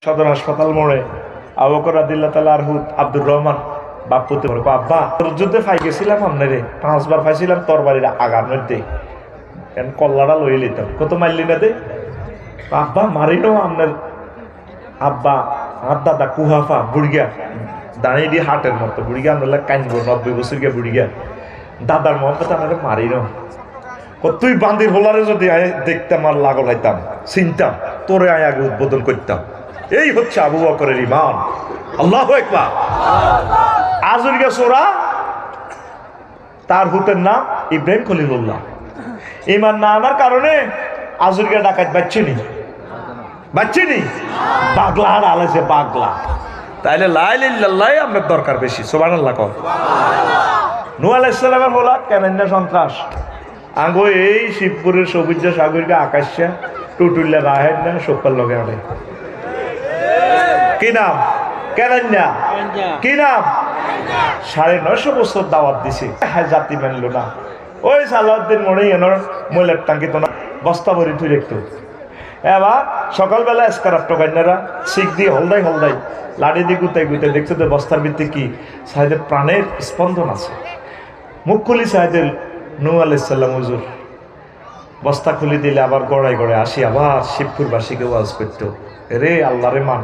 সদর হাসপাতাল মোড়ে আবু বকর রাদিয়াল্লাহু তাআলা আনহু আব্দুর রহমান বাপ্পুতে বলে, আব্বা যুদ্ধে ফাই গেছিলাম আপনারে 5 বার ফাইছিলাম তরবারির আগার মধ্যে, কল্লাটা লই লিতাম, কত মারলি না দে আব্বা মারিনো আপনার আব্বা আর দাদা কুহাফা বুড়িয়া দাঁড়িয়ে দিয়ে হাটের মতো বুড়িয়া আমরা কানবো 90 বছর গিয়া বুড়িয়া দাদার মহব্বত আমাকে মারিনো তুই বান্দির হোলারে যদি দেখতাম আর লাগল হইতাম চিনতাম তোরে আয় আগে উদ্বোধন করতাম। এই হচ্ছে আবু বকরের ঈমান। আল্লাহু আকবার। আজুরিয়া সোরা তার হুতের নাম ইব্রাহিম খলিলুল্লাহ। ঈমান না আনার কারণে আজুরিয়া ডাকাত বাচ্চিনি পাগলা আর আলাইছে পাগলা। তাইলে লা ইলাহা ইল্লাল্লাহ আপনার দরকার বেশি। সুবহানাল্লাহ কও। নূহ আলাইহিস সালামের বলা কেননা সন্ত্রাস আঙ্গো এই শিবপুরের সবুজ সাগরকে আকাশে টুটুল্লা রাহের না সকাল লগে আনে কি নাম কেননা কি নাম 950 বছর দাওয়াত দিছে জাতি মানলো না। ওই সালাউদ্দিন মোড়ে এনার ময়লার টাঙ্কি তো না বস্তা ভরি তুই দেখতো। এবার সকালবেলা স্কারাপ টোকাইনারা শিখ দিয়ে হলদাই লাড়ি দিয়ে গুতাই দেখছো তো বস্তার ভিত্তি কি সাহেদের প্রাণের স্পন্দন আছে। মুখ খুলি সাহেদের নূহ আলাইহিস সালাম হুজুর বস্তা খুলি দিলে আবার গড়াই আসি আবার শিবপুরবাসীকে ওয়াজ করতো, রে আল্লাহরে মান।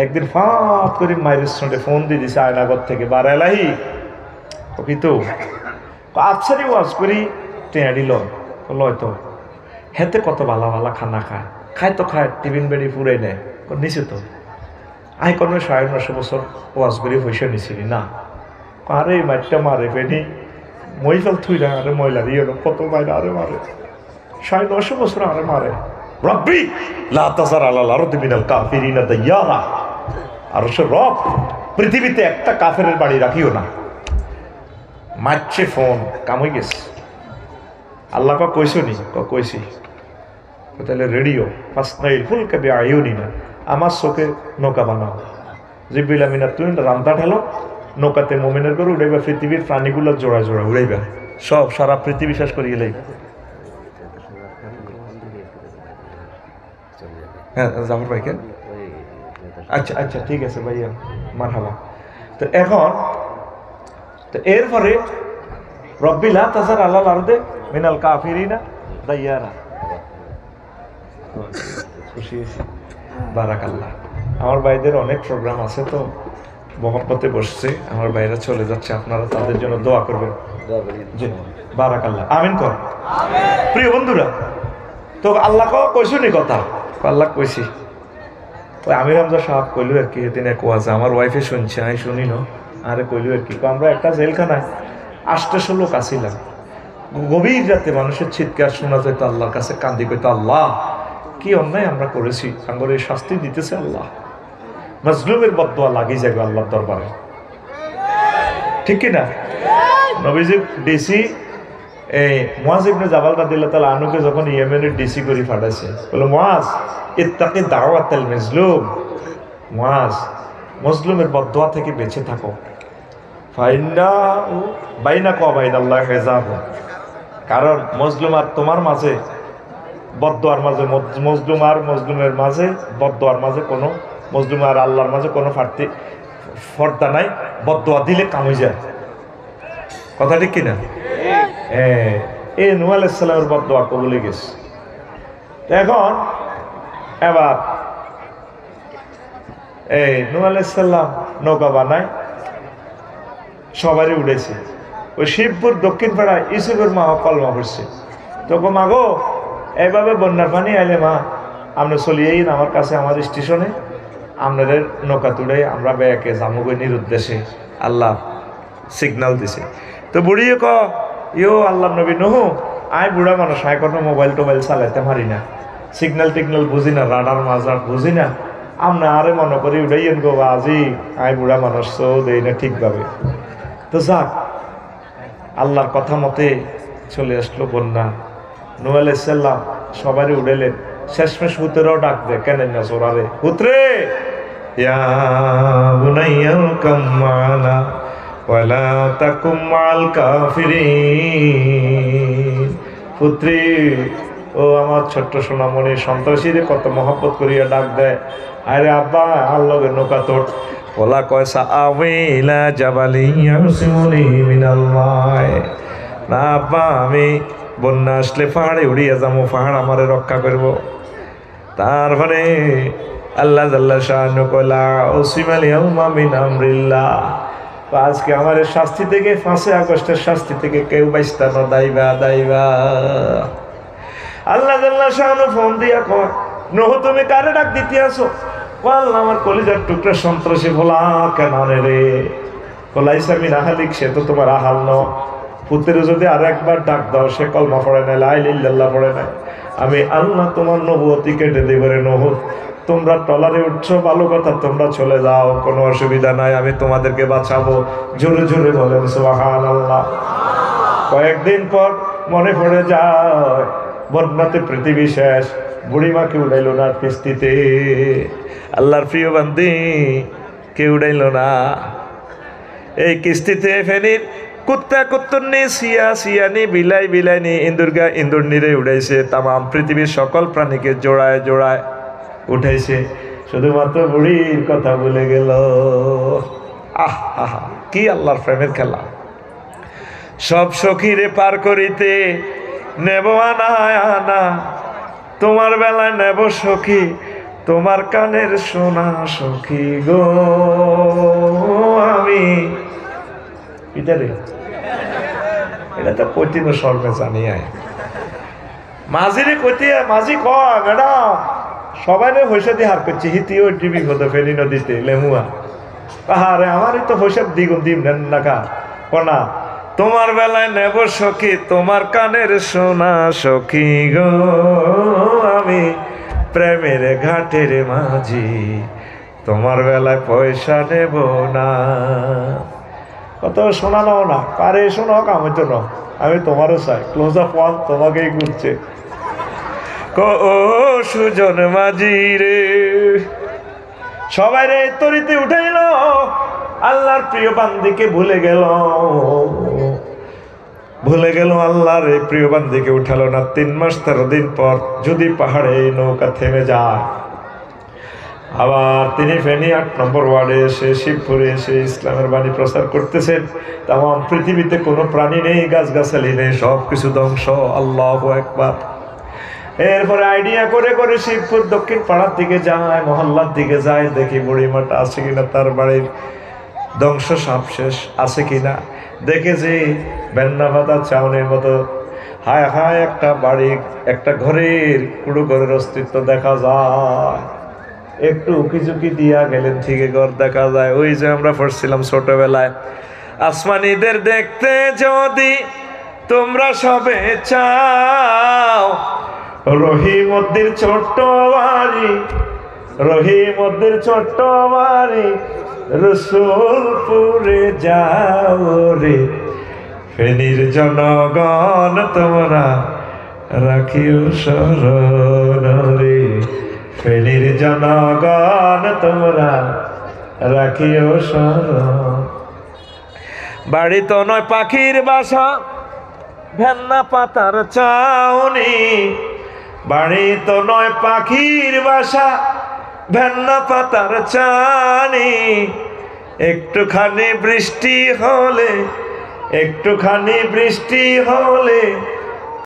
একদিন ফাঁপ করে মায়ের সঙ্গে ফোন দিয়ে দিছে আয়নাগর থেকে, বার এলাহি তো আফসারি ওয়াজ করি টেঁয়া দিল লয়তো হেতে কত ভালো খানা খায় তো খায় টিফিন বেড়ি ফুরাই নেয় নিছে তো আই কর্মে 950 বছর ওয়াজ করি পয়সা নিছিলি না। আরে মারটা মারে ফেনি মহিফাল থুই না আরে ময়লা দিয়ে কত মাইরা আরে মারে 950 বছর আরে মারে। রব্বি লা তাযার আলাল আরদি মিনাল কাফিরিনা দাইয়ারা। আর সে রব পৃথিবীতে একটা কাফেরের বাড়ি রাখিও না। মারছে ফোন কামই গেছে। আল্লাহ কইছো নি কইছি তাহলে রেডিও ফাসনাইল ফুলকা বিআয়ুনিনা আমার চোখে নৌকা বানাও। জিবরিল আমিনা তুমি রামদা ঢালো নৌকাতে মোমেনের করে উড়াইবা, পৃথিবীর প্রাণীগুলো জোড়া উড়াইবা, সব সারা পৃথিবী শেষ করিয়ে লাইবা। হ্যাঁ জাফর ভাই কেন আচ্ছা ঠিক আছে ভাইয়া মারহাবা। তো এখন তো এরপরে রব্বি লা তাযার আলাল আরদি মিনাল কাফিরিনা দাইয়ারা। খুশি হয়েছি বারাকাল্লাহ। আমার ভাইদের অনেক প্রোগ্রাম আছে তো মহব্বতে বসছে, আমার ভাইরা চলে যাচ্ছে, আপনারা তাদের জন্য দোয়া করবেন। বারাকাল্লাহ আমিন কর। প্রিয় বন্ধুরা তো আল্লাহ কইছো নি কথা আল্লাহ কইছি ওই আমির হামজা সাহেব কইল আর কি এদিন এক ওয়াজ আমার ওয়াইফে শুনছে আমি শুনি না আরে কইল আর কি আমরা একটা জেলখানায় 800 লোক আসিলাম। গভীর রাতে মানুষের চিৎকার শোনা যেত, আল্লাহর কাছে কান্দি কইতো আল্লাহ কি অন্যায় আমরা করেছি, আমার এই শাস্তি দিতেছে আল্লাহ। মাজলুমের বদদোয়া লাগি যাবে আল্লাহর দরবারে, ঠিক কি না? নবীজি ডিসি এই মুয়াজ ইবনে জাবাল রাদিয়াল্লাহু তাআলা আনহুকে যখন ইয়েমেনের ডিসি করে পাঠাইছে বলে মুয়াজ ইত্তাকি দাওয়াতাল মাজলুম, মুয়াজ মাজলুমের বদদোয়া থেকে বেঁচে থাকো। ফাইন্না বাইনাকা ওয়া বাইনাল্লাহি হিজাব, কারণ মাজলুম আর তোমার মাঝে বদদোয়ার মাঝে মাজলুমের মাঝে বদদোয়ার মাঝে কোনো মজলুম আর আল্লাহর মাঝে কোনো ফর্দা নাই, বদদোয়া দিলে কামই যায়। কথা ঠিক কিনা? এই নূহ আলাইহিস সালামের বদদোয়া কবুলে গেছে। এখন এবার এই নূহ আলাইহিস সালাম নৌকা বানায় সবারই উঠেছে। ওই শিবপুর দক্ষিণ পাড়ায় ইউসুফের মা কলমা পড়ছে, তখন মাগো এইভাবে বন্যার পানি আইলে মা আপনি চলিয়েই আমার কাছে আমার স্টেশনে আপনাদের নৌকা তুলে আমরা ব্যাকে জামুগনির উদ্দেশ্যে আল্লাহ সিগন্যাল দিছে। তো বুড়িয়ে ইয়ো আল্লাহ নবী নহু আয় বুড়া মানুষ আয় কোনো মোবাইল টোবাইল চালাইতে পারি না, সিগন্যাল বুঝি না, রাডার মাজার বুঝি না, আমরা আরে মনে করি উড়াইয়েন গো আজি আয় বুড়া মানুষ তো দেই না ঠিকভাবে। তো যাক আল্লাহর কথা মতে চলে আসলো বন্যা। নূহ আলাইহিস সালাম সবারই উড়েলেন, শেষমেশ হুতেরাও ডাক দে কেন না সোরারে হুতরে ইয়া বুনাইয়া কাম মানা ওয়ালা তাকুম মাল কাফিরিন। পুত্রী ও আমার ছোট্ট সোনামণি সন্ত্রাসীরে কত মহব্বত করিয়া ডাক দেয়, আরে আব্বা আর লগে নৌকা তোর। ওলা কয়সা আমিলা জাবালিয়া সিমনি মিনাল্লাহ, না আব্বা আমি বন্যা আসলে পাহাড়ে উড়িয়ে যাবো, পাহাড় আমারে রক্ষা করব। তারপরে আল্লাহ জাল্লা শাআনু কইলা উসিমাল ইয়াউমা মিন আমরিল্লাহ, আজকে আমার শাস্তি থেকে 5 আগস্টের শাস্তি থেকে কেউ বাইস্তা না, দাইবা দাইবা। আল্লাহ জাল্লা শাআনু ফোন দিয়া কয় নহ তুমি কারে ডাক দিতে আসো? আল্লাহ আমার কলিজার টুকরা সন্ত্রাসী ভোলা কেন রে? কলাইসা মিন আহালিক, সে তো তোমার আহাল ন। পুত্রের যদি আর একবার ডাক দাও, সে কলমা পড়ে নাই, লা ইলাহা ইল্লাল্লাহ পড়ে নাই, আমি আল্লাহ তোমার নবুয়তি কেটে দেব রে নহদ। তোমরা টলারে উঠছো ভালো কথা, তোমরা চলে যাও, কোনো অসুবিধা নাই, আমি তোমাদেরকে বাঁচাবো। জোরে জোরে বলেন সুবহানাল্লাহ। কয়েকদিন পর মনে পড়ে যায় বন্যাতে পৃথিবী শেষ, বুড়িমাকে উড়াইল না কিস্তিতে। আল্লাহর প্রিয় বান্দি কে উড়াইল না এই কিস্তিতে? ফেনীর কুত্তা কুত্তরনি, সিয়া সিয়ানি, বিলাই বিলাইনি, ইন্দুরগা ইন্দুরনিরে উড়াইছে। তামাম পৃথিবীর সকল প্রাণীকে জোড়ায় জোড়ায় উঠাইছে, শুধুমাত্র বুড়ির কথা ভুলে গেল। আহ আহা, কি আল্লাহর প্রেমের খেলা! সব সখীরে পার করিতে নেব আনা আনা, তোমার বেলায় নেব সখী তোমার কানের সোনা সখী গো। আমি রে এটা তো কইতিন সর্বে জানি আয় মাঝিরে কইতে, মাঝি কয় ম্যাডাম সবাই হইসা দিয়ে হার করছে, হিতি ওই ডিবি হতো ফেনী নদীতে লেমুয়া। আরে আমারই তো হইসাব দ্বিগুণ দিম নেন না কা কনা, তোমার বেলায় নেব সখী তোমার কানের সোনা সখী গো। আমি প্রেমের ঘাটের মাঝি, তোমার বেলায় পয়সা নেব না। কত শোনানো না পারে, শোনো আমি তো ন, আমি তোমারও চাই। ক্লোজ আপ ওয়ান তোমাকেই ঘুরছে। ও সুজন মাঝি রে, সবাই রে তরিতে উঠাইল, আল্লাহর প্রিয় বান্দিকে ভুলে গেল, ভুলে গেল আল্লাহর এই প্রিয় বান্দিকে উঠালো না। 3 মাস 13 দিন পর যদি পাহাড়ে এই নৌকা থেমে যায়, আবার তিনি ফেনী 8 নম্বর ওয়ার্ডে এসে শিবপুরে এসে ইসলামের বাণী প্রচার করতেছেন। তামাম পৃথিবীতে কোনো প্রাণী নেই, গাছগাছালি নেই, সব কিছু ধ্বংস। আল্লাহু আকবার। এরপরে আইডিয়া করে করে শিবপুর দক্ষিণ পাড়ার দিকে যায়, মহল্লার দিকে যায়, দেখি বুড়িমাটা আছে কিনা, তার বাড়ির ধ্বংস সব শেষ আছে কিনা। দেখে যে বেন্না পাতা চাউনের মতো হায় হায় একটা বাড়ি, একটা ঘরের কুড়ো ঘরের অস্তিত্ব দেখা যায়। একটু উকিঝুঁকি দিয়া গেলেন, থেকে ঘর দেখা যায়। ওই যে আমরা পড়ছিলাম ছোটবেলায়, আসমানিদের দেখতে যদি তোমরা সবে চাও, রহিমদ্দির ছোট্ট বাড়ি, রহিমদ্দির ছোট্ট বাড়ি রসুলপুরে যাও রে। ফেনীর জনগণ তোমরা রাখিও শরণ রে, ফেনীর জনগণ তোমরা রাখিও শরণ। বাড়ি তো নয় পাখির বাসা, ভেন্না পাতার চাউনি, বাড়ি তো নয় পাখির বাসা, ভেন্না পাতার চানি। একটুখানি বৃষ্টি হলে, একটুখানি বৃষ্টি হলে